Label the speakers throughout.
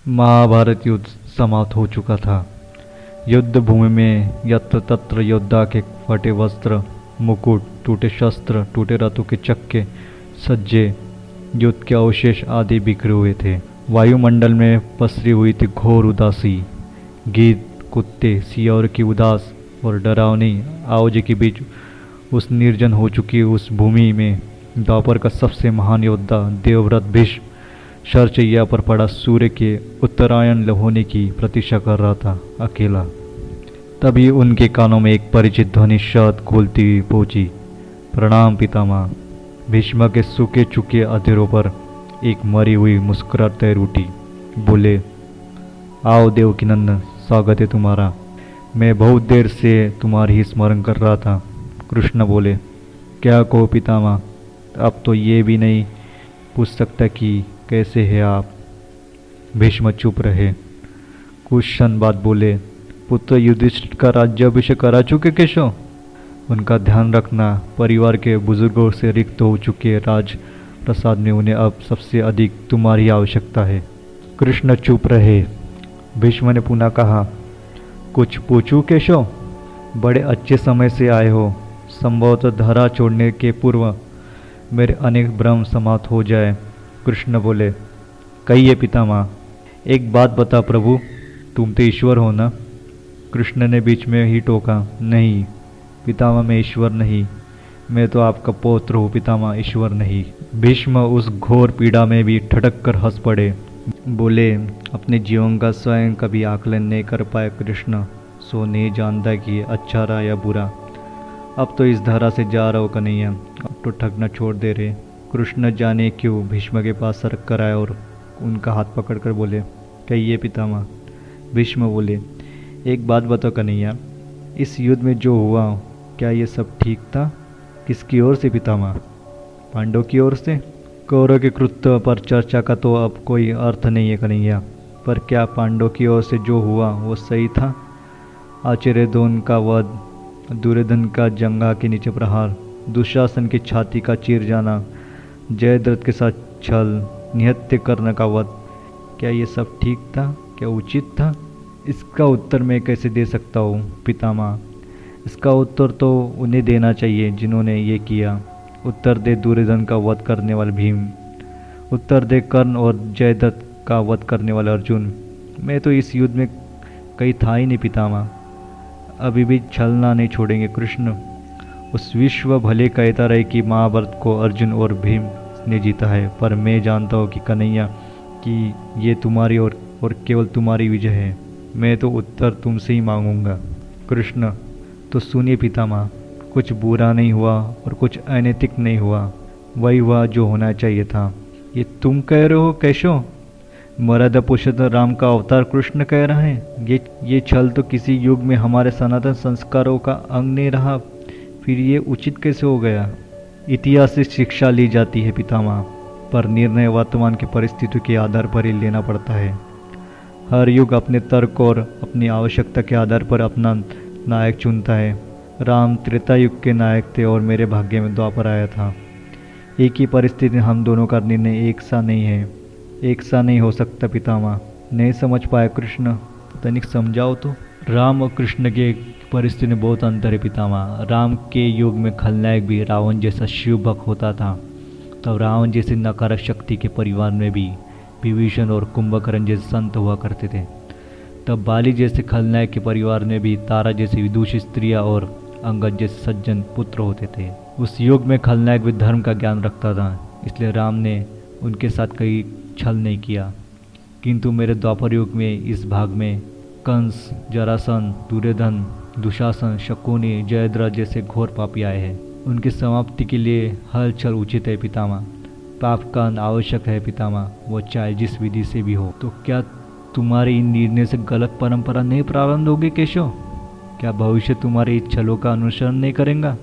Speaker 1: महाभारत युद्ध समाप्त हो चुका था। युद्ध भूमि में यत्र तत्र योद्धा के फटे वस्त्र, मुकुट, टूटे शस्त्र, टूटे रथों के चक्के, सज्जे, युद्ध के अवशेष आदि बिखरे हुए थे। वायुमंडल में पसरी हुई थी घोर उदासी। गीत, कुत्ते, सियार की उदास और डरावनी आवाज़ के बीच उस निर्जन हो चुकी उस भूमि में द्वापर का सबसे महान योद्धा देवव्रत भीष्म शरचय्या पर पड़ा सूर्य के उत्तरायण होने की प्रतीक्षा कर रहा था, अकेला। तभी उनके कानों में एक परिचित ध्वनि शब्द घोलती हुई पहुंची। प्रणाम पितामह। भीष्म के सूखे चुके अधेरों पर एक मरी हुई मुस्कुराहट तैर उठी। बोले, आओ देवकीनंदन, स्वागत है तुम्हारा। मैं बहुत देर से तुम्हारी ही स्मरण कर रहा था। कृष्ण बोले, क्या कहो पितामह, अब तो ये भी नहीं पूछ सकता कि कैसे है आप। भीष्म चुप रहे। कुछ क्षण बाद बोले, पुत्र युधिष्ठिर का राज्याभिषेक करा चुके केशव? उनका ध्यान रखना। परिवार के बुजुर्गों से रिक्त हो चुके राज प्रसाद में उन्हें अब सबसे अधिक तुम्हारी आवश्यकता है। कृष्ण चुप रहे। भीष्म ने पुनः कहा, कुछ पूछूं केशव? बड़े अच्छे समय से आए हो। संभवतः धरा छोड़ने के पूर्व मेरे अनेक भ्रम समाप्त हो जाए। कृष्ण बोले, कहिए पितामह। एक बात बता प्रभु, तुम तो ईश्वर हो ना? कृष्ण ने बीच में ही टोका, नहीं पितामह, मैं ईश्वर नहीं। मैं तो आपका पौत्र हूँ पितामह, ईश्वर नहीं। भीष्म उस घोर पीड़ा में भी ठटक कर हंस पड़े। बोले, अपने जीवन का स्वयं कभी आकलन नहीं कर पाए कृष्ण, सो नहीं जानता कि अच्छा रहा या बुरा। अब तो इस धरा से जा रहा हो कन्हैया, अब तो ठगना छोड़ दे रहे। कृष्ण जाने क्यों भीष्म के पास सरक कर आए और उनका हाथ पकड़कर बोले, कहिए पितामह। भीष्म बोले, एक बात बताओ कन्हैया, इस युद्ध में जो हुआ क्या ये सब ठीक था? किसकी ओर से पितामह? पांडव की ओर से? कौरव के कृत्य पर चर्चा का तो अब कोई अर्थ नहीं है कन्हैया, पर क्या पांडव की ओर से जो हुआ वो सही था? आचार्य द्रोण का वध, दुर्योधन का जंघा के नीचे प्रहार, दुशासन की छाती का चीर जाना, जयद्रथ के साथ छल, निहत्य कर्ण का वध, क्या ये सब ठीक था? क्या उचित था? इसका उत्तर मैं कैसे दे सकता हूँ पितामह? इसका उत्तर तो उन्हें देना चाहिए जिन्होंने ये किया। उत्तर दे दुर्योधन का वध करने वाले भीम, उत्तर दे कर्ण और जयद्रथ का वध करने वाले अर्जुन। मैं तो इस युद्ध में कहीं था ही नहीं पितामह। अभी भी छलना नहीं छोड़ेंगे कृष्ण। उस विश्व भले कहता रहे कि महाभारत को अर्जुन और भीम ने जीता है, पर मैं जानता हूँ कि कन्हैया कि ये तुम्हारी और केवल तुम्हारी विजय है। मैं तो उत्तर तुमसे ही मांगूंगा। कृष्ण, तो सुनिए पितामह, कुछ बुरा नहीं हुआ और कुछ अनैतिक नहीं हुआ, वही हुआ जो होना चाहिए था। ये तुम कह रहे हो केशव? मर्यादा पुरुषोत्तम राम का अवतार कृष्ण कह रहे हैं। ये छल तो किसी युग में हमारे सनातन संस्कारों का अंग नहीं रहा, फिर ये उचित कैसे हो गया? इतिहास से शिक्षा ली जाती है पितामह, पर निर्णय वर्तमान की परिस्थितियों के आधार पर ही लेना पड़ता है। हर युग अपने तर्क और अपनी आवश्यकता के आधार पर अपना नायक चुनता है। राम त्रेता युग के नायक थे और मेरे भाग्य में द्वापर आया था। एक ही परिस्थिति में हम दोनों का निर्णय एक सा नहीं है, एक सा नहीं हो सकता पितामह। नहीं समझ पाया कृष्ण, तनिक समझाओ तो। राम और कृष्ण के परिस्थिति में बहुत अंतर है पितामह। राम के युग में खलनायक भी रावण जैसा शिव भक्त होता था, तब रावण जैसे नकारक शक्ति के परिवार में भी विभीषण और कुंभकर्ण जैसे संत हुआ करते थे। तब बाली जैसे खलनायक के परिवार में भी तारा जैसी विदुषी स्त्रियाँ और अंगद जैसे सज्जन पुत्र होते थे। उस युग में खलनायक भी धर्म का ज्ञान रखता था, इसलिए राम ने उनके साथ कहीं छल नहीं किया। किंतु मेरे द्वापर युग में इस भाग में कंस, जरासंध, दुर्योधन, दुशासन, शकुनी, जयद्रथ जैसे घोर पापी आए हैं। उनकी समाप्ति के लिए हलचल उचित है पितामह। पाप का अंत आवश्यक है पितामह, वो चाहे जिस विधि से भी हो। तो क्या तुम्हारे इन निर्णय से गलत परंपरा नहीं प्रारंभ होगी केशव? क्या भविष्य तुम्हारे इस छलों का अनुसरण नहीं करेगा?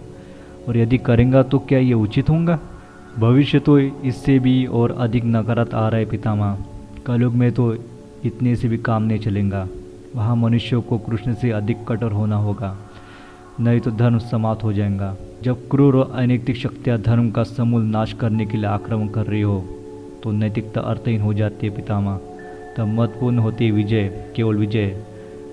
Speaker 1: और यदि करेगा तो क्या ये उचित होगा? भविष्य तो इससे भी और अधिक नकारात्मक आ रहा है पितामह। कलयुग में तो इतने से भी काम नहीं चलेगा। वहाँ मनुष्यों को कृष्ण से अधिक कठोर होना होगा, नहीं तो धर्म समाप्त हो जाएगा। जब क्रूर और अनैतिक शक्तियाँ धर्म का समूल नाश करने के लिए आक्रमण कर रही हो तो नैतिकता अर्थहीन हो जाती है पितामह। तब महत्वपूर्ण होती है विजय, केवल विजय।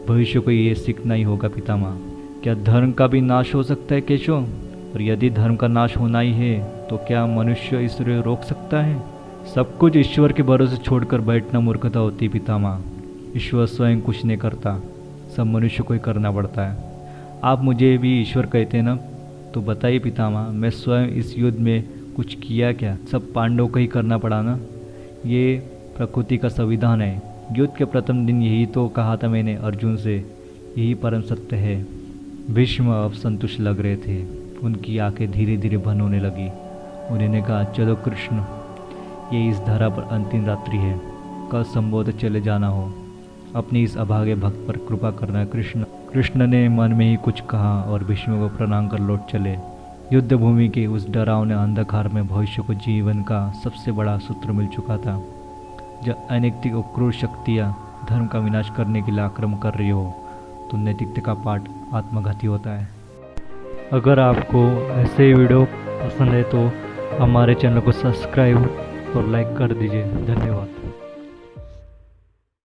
Speaker 1: भविष्य को ये सीखना ही होगा पितामह। क्या धर्म का भी नाश हो सकता है केशव? और यदि धर्म का नाश होना ही है तो क्या मनुष्य ईश्वर रोक सकता है? सब कुछ ईश्वर के भरोसे छोड़कर बैठना मूर्खता होती पितामह। ईश्वर स्वयं कुछ नहीं करता, सब मनुष्य को ही करना पड़ता है। आप मुझे भी ईश्वर कहते ना, तो बताइए पितामह, मैं स्वयं इस युद्ध में कुछ किया क्या? सब पांडवों को ही करना पड़ा ना। ये प्रकृति का संविधान है। युद्ध के प्रथम दिन यही तो कहा था मैंने अर्जुन से, यही परम सत्य है। भीष्म अब संतुष्ट लग रहे थे, उनकी आंखें धीरे धीरे बंद होने लगी। उन्होंने कहा, चलो कृष्ण, ये इस धरा पर अंतिम रात्रि है, कल संभवतः चले जाना हो। अपनी इस अभागे भक्त पर कृपा करना कृष्ण। कृष्ण ने मन में ही कुछ कहा और भीष्म को प्रणाम कर लौट चले। युद्ध भूमि के उस डरावने अंधकार में भविष्य को जीवन का सबसे बड़ा सूत्र मिल चुका था। जब अनैतिक और क्रूर शक्तियाँ धर्म का विनाश करने के लिए आक्रमण कर रही हो तो नैतिकता का पाठ आत्मघाती होता है। अगर आपको ऐसे वीडियो पसंद है तो हमारे चैनल को सब्सक्राइब और लाइक कर दीजिए। धन्यवाद।